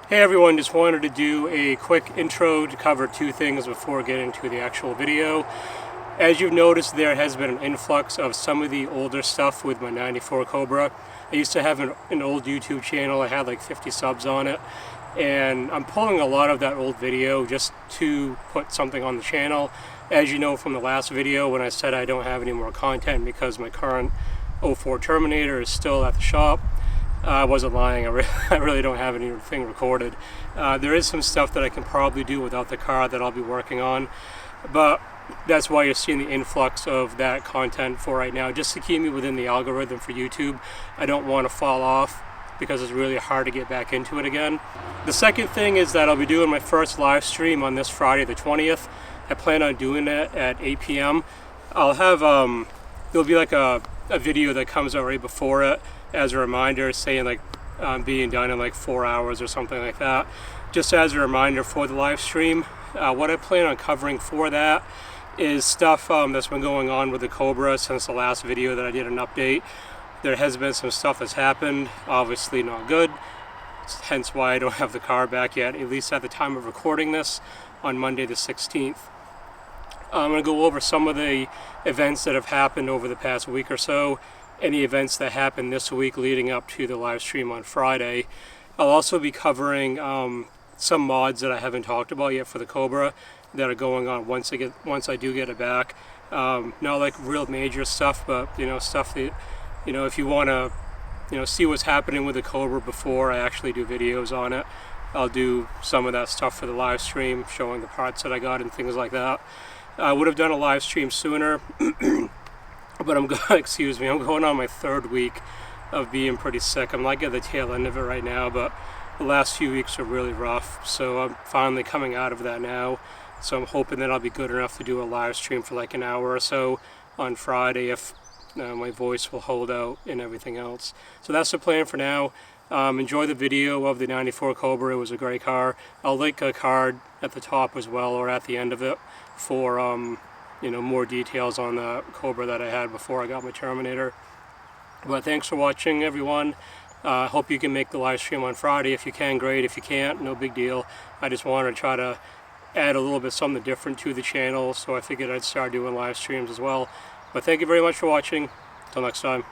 Hey everyone, just wanted to do a quick intro to cover two things before getting to the actual video. As you've noticed, there has been an influx of some of the older stuff with my 94 Cobra. I used to have an old YouTube channel. I had like 50 subs on it, and I'm pulling a lot of that old video just to put something on the channel. As you know from the last video when I said I don't have any more content because my current 04 Terminator is still at the shop, I wasn't lying. I really don't have anything recorded. There is some stuff that I can probably do without the car that I'll be working on, but that's why you're seeing the influx of that content for right now, just to keep me within the algorithm for YouTube. I don't want to fall off because it's really hard to get back into it again. The second thing is that I'll be doing my first live stream on this Friday the 20th. I plan on doing it at 8 p.m. I'll have, there'll be like a video that comes out right before it as a reminder, saying like being done in like 4 hours or something like that, just as a reminder for the live stream. What I plan on covering for that is stuff that's been going on with the Cobra since the last video that I did an update. There has been some stuff that's happened, obviously not good, hence why I don't have the car back yet, at least at the time of recording this on Monday the 16th. I'm going to go over some of the events that have happened over the past week or so, any events that happened this week leading up to the live stream on Friday. I'll also be covering some mods that I haven't talked about yet for the Cobra that are going on once I do get it back. Not like real major stuff, but stuff that, if you want to see what's happening with the Cobra before I actually do videos on it, I'll do some of that stuff for the live stream, showing the parts that I got and things like that. I would have done a live stream sooner, but I'm going on my third week of being pretty sick. I'm like at the tail end of it right now, but the last few weeks are really rough, so I'm finally coming out of that now. So I'm hoping that I'll be good enough to do a live stream for like an hour or so on Friday if my voice will hold out and everything else. So that's the plan for now. Enjoy the video of the 94 Cobra. It was a great car. I'll link a card at the top as well, or at the end of it, for more details on the Cobra that I had before I got my Terminator. But thanks for watching, everyone. Hope you can make the live stream on Friday. If you can, great. If you can't, no big deal. I just wanted to try to add a little bit something different to the channel, so I figured I'd start doing live streams as well. But thank you very much for watching. Until next time.